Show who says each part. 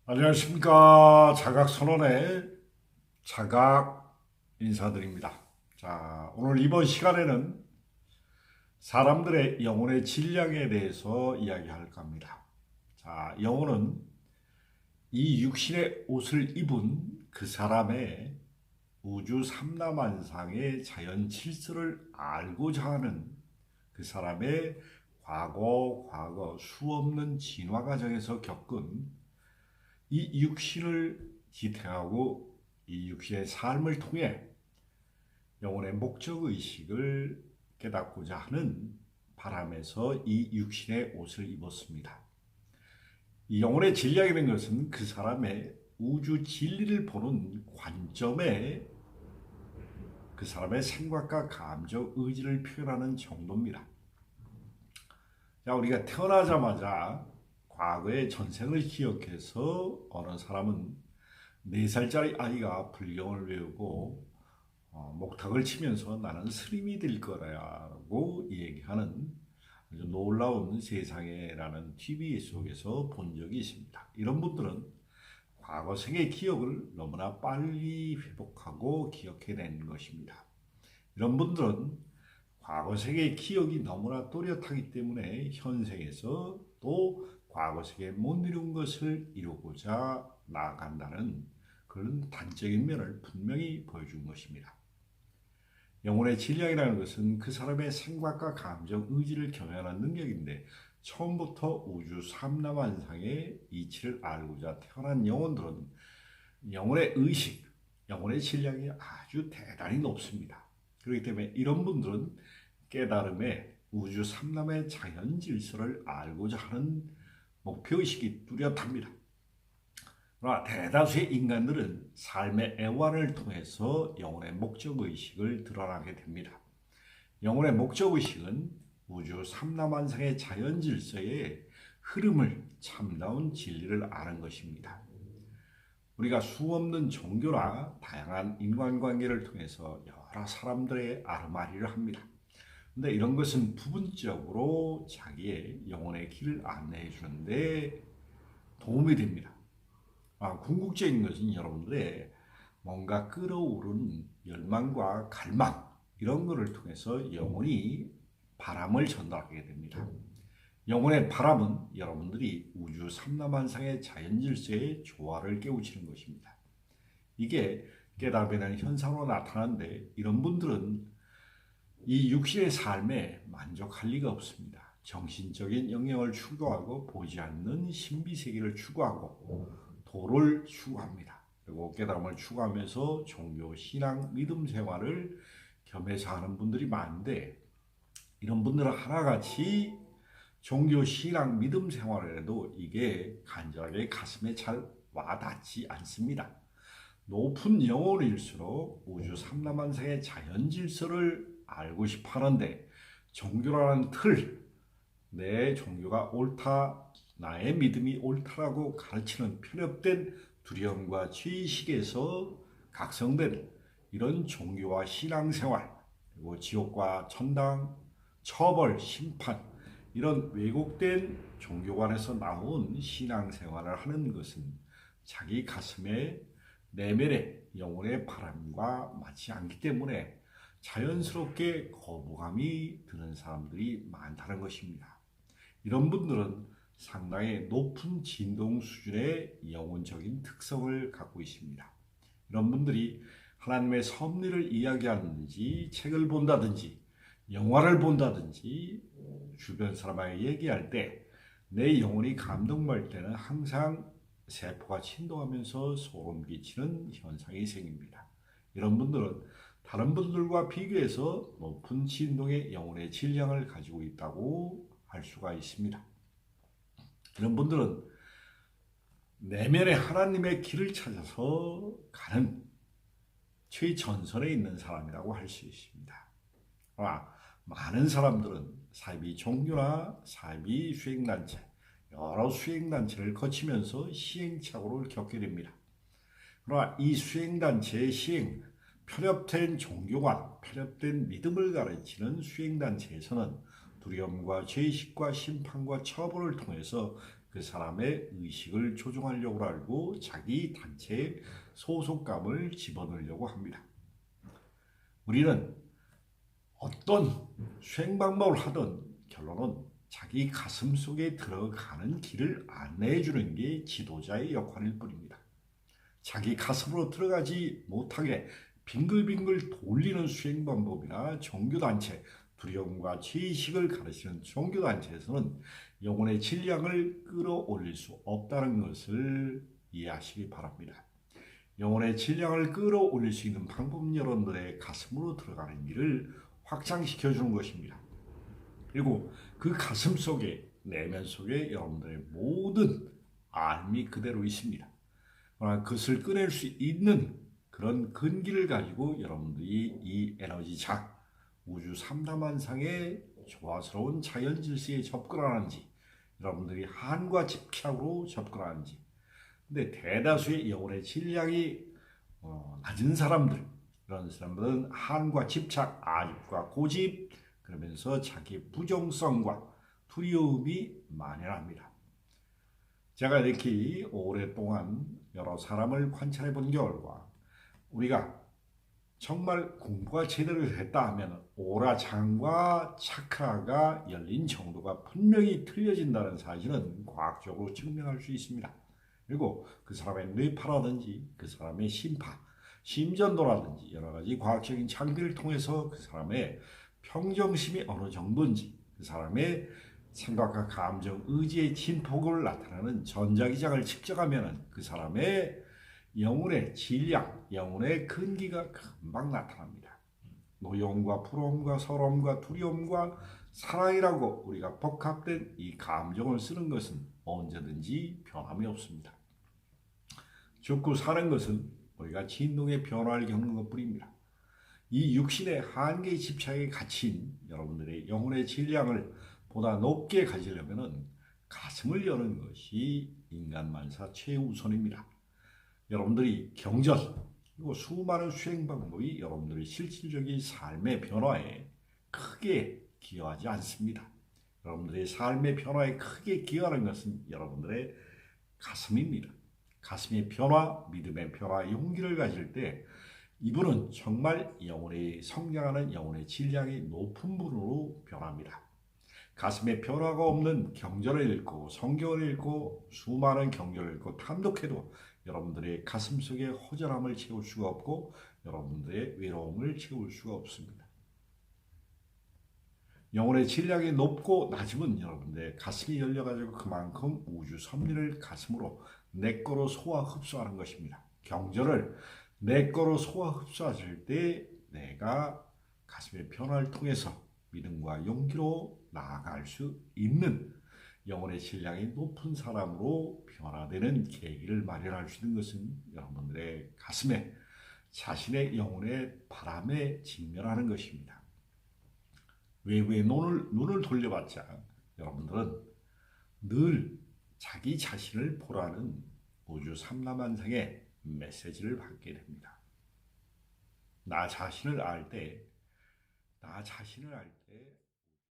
Speaker 1: 안녕하십니까. 자각선언의 자각 인사드립니다. 자, 오늘 이번 시간에는 사람들의 영혼의 질량에 대해서 이야기할까 합니다. 자, 영혼은 이 육신의 옷을 입은 그 사람의 우주 삼라만상의 자연 질서를 알고자 하는 그 사람의 과거 수없는 진화 과정에서 겪은 이 육신을 지탱하고 이 육신의 삶을 통해 영혼의 목적의식을 깨닫고자 하는 바람에서 이 육신의 옷을 입었습니다. 이 영혼의 진리라는 것은 그 사람의 우주 진리를 보는 관점에 그 사람의 생각과 감정, 의지를 표현하는 정도입니다. 자, 우리가 태어나자마자 과거의 전생을 기억해서 어느 사람은 4살짜리 아이가 불경을 외우고 목탁을 치면서 나는 스님이 될 거라고 얘기하는 아주 놀라운 세상에라는 TV 속에서 본 적이 있습니다. 이런 분들은 과거 생의 기억을 너무나 빨리 회복하고 기억해낸 것입니다. 이런 분들은 과거 생의 기억이 너무나 또렷하기 때문에 현생에서 또 과거 생에 못 이룬 것을 이루고자 나아간다는 그런 단적인 면을 분명히 보여준 것입니다. 영혼의 질량이라는 것은 그 사람의 생각과 감정, 의지를 겸연한 능력인데 처음부터 우주 삼라만상의 이치를 알고자 태어난 영혼들은 영혼의 의식, 영혼의 질량이 아주 대단히 높습니다. 그렇기 때문에 이런 분들은 깨달음에 우주 삼람의 자연 질서를 알고자 하는 목표의식이 뚜렷합니다. 그러나 대다수의 인간들은 삶의 애환을 통해서 영혼의 목적의식을 드러나게 됩니다. 영혼의 목적의식은 우주 삼라만상의 자연 질서의 흐름을 참다운 진리를 아는 것입니다. 우리가 수없는 종교나 다양한 인간관계를 통해서 여러 사람들의 아르마리를 합니다. 근데 이런 것은 부분적으로 자기의 영혼의 길을 안내해 주는데 도움이 됩니다. 궁극적인 것은 여러분들의 뭔가 끓어오르는 열망과 갈망 이런 것을 통해서 영혼이 바람을 전달하게 됩니다. 영혼의 바람은 여러분들이 우주 삼라만상의 자연질서의 조화를 깨우치는 것입니다. 이게 깨달음이라는 현상으로 나타나는데 이런 분들은 이 육신의 삶에 만족할 리가 없습니다. 정신적인 영역을 추구하고 보지 않는 신비세계를 추구하고 도를 추구합니다. 그리고 깨달음을 추구하면서 종교, 신앙, 믿음 생활을 겸해서 하는 분들이 많은데 이런 분들은 하나같이 종교, 신앙, 믿음 생활을 해도 이게 간절하게 가슴에 잘 와닿지 않습니다. 높은 영혼일수록 우주 삼라만상의 자연 질서를 알고 싶어 하는데 종교라는 틀, 내 종교가 옳다, 나의 믿음이 옳다라고 가르치는 편협된 두려움과 죄의식에서 각성된 이런 종교와 신앙생활, 그리고 지옥과 천당, 처벌, 심판 이런 왜곡된 종교관에서 나온 신앙생활을 하는 것은 자기 가슴에 내면의 영혼의 바람과 맞지 않기 때문에 자연스럽게 거부감이 드는 사람들이 많다는 것입니다. 이런 분들은 상당히 높은 진동 수준의 영혼적인 특성을 갖고 있습니다. 이런 분들이 하나님의 섭리를 이야기하는지 책을 본다든지 영화를 본다든지 주변 사람에게 얘기할 때 내 영혼이 감동받을 때는 항상 세포가 진동하면서 소름 끼치는 현상이 생깁니다. 이런 분들은 다른 분들과 비교해서 높은 진동의 영혼의 질량을 가지고 있다고 할 수가 있습니다. 이런 분들은 내면의 하나님의 길을 찾아서 가는 최전선에 있는 사람이라고 할 수 있습니다. 많은 사람들은 사이비 종교나 사이비 수행단체, 여러 수행단체를 거치면서 시행착오를 겪게 됩니다. 그러나 이 수행단체의 시행, 편협된 종교관, 편협된 믿음을 가르치는 수행단체에서는 두려움과 죄의식과 심판과 처벌을 통해서 그 사람의 의식을 조종하려고 하고 자기 단체의 소속감을 집어넣으려고 합니다. 우리는 어떤 수행 방법을 하든 결론은 자기 가슴 속에 들어가는 길을 안내해 주는 게 지도자의 역할일 뿐입니다. 자기 가슴으로 들어가지 못하게 빙글빙글 돌리는 수행 방법이나 종교단체, 두려움과 죄의식을 가르치는 종교단체에서는 영혼의 질량을 끌어올릴 수 없다는 것을 이해하시기 바랍니다. 영혼의 질량을 끌어올릴 수 있는 방법은 여러분들의 가슴으로 들어가는 길을 확장시켜 주는 것입니다. 그리고 그 가슴 속에, 내면 속에 여러분들의 모든 알미 그대로 있습니다. 그러나 그것을 꺼낼 수 있는 그런 근기를 가지고 여러분들이 이 에너지작, 우주 삼다만상의 조화스러운 자연 질서에 접근하는지, 여러분들이 한과 집착으로 접근하는지. 근데 대다수의 영혼의 질량이 낮은 사람들, 이런 사람들은 한과 집착, 아집과 고집, 그러면서 자기 부정성과 두려움이 만연합니다. 제가 이렇게 오랫동안 여러 사람을 관찰해 본 결과 우리가 정말 공부가 제대로 됐다 하면 오라장과 차크라가 열린 정도가 분명히 틀려진다는 사실은 과학적으로 증명할 수 있습니다. 그리고 그 사람의 뇌파라든지 그 사람의 심파, 심전도라든지 여러 가지 과학적인 장비를 통해서 그 사람의 평정심이 어느 정도인지, 그 사람의 생각과 감정, 의지의 진폭을 나타내는 전자기장을 측정하면 그 사람의 영혼의 질량, 영혼의 근기가 금방 나타납니다. 노여움과 부러움과 서러움과 두려움과 사랑이라고 우리가 복합된 이 감정을 쓰는 것은 언제든지 변함이 없습니다. 죽고 사는 것은 우리가 진동의 변화를 겪는 것뿐입니다. 이 육신의 한계의 집착에 갇힌 여러분들의 영혼의 질량을 보다 높게 가지려면 가슴을 여는 것이 인간만사 최우선입니다. 여러분들이 경전 그리고 수많은 수행 방법이 여러분들의 실질적인 삶의 변화에 크게 기여하지 않습니다. 여러분들의 삶의 변화에 크게 기여하는 것은 여러분들의 가슴입니다. 가슴의 변화, 믿음의 변화, 용기를 가질 때 이분은 정말 영혼의 성장하는 영혼의 질량이 높은 분으로 변합니다. 가슴에 변화가 없는 경전을 읽고 성경을 읽고 수많은 경전을 읽고 탐독해도 여러분들의 가슴 속에 허전함을 채울 수가 없고 여러분들의 외로움을 채울 수가 없습니다. 영혼의 질량이 높고 낮으면 여러분들의 가슴이 열려가지고 그만큼 우주 섭리를 가슴으로 내 거로 소화 흡수하는 것입니다. 경전을 내 거로 소화 흡수하실 때 내가 가슴의 변화를 통해서 믿음과 용기로 나아갈 수 있는 영혼의 질량이 높은 사람으로 변화되는 계기를 마련할 수 있는 것은 여러분들의 가슴에 자신의 영혼의 바람에 직면하는 것입니다. 외부에 눈을 돌려봤자 여러분들은 늘 자기 자신을 보라는 우주 삼라만상의 메시지를 받게 됩니다. 나 자신을 알 때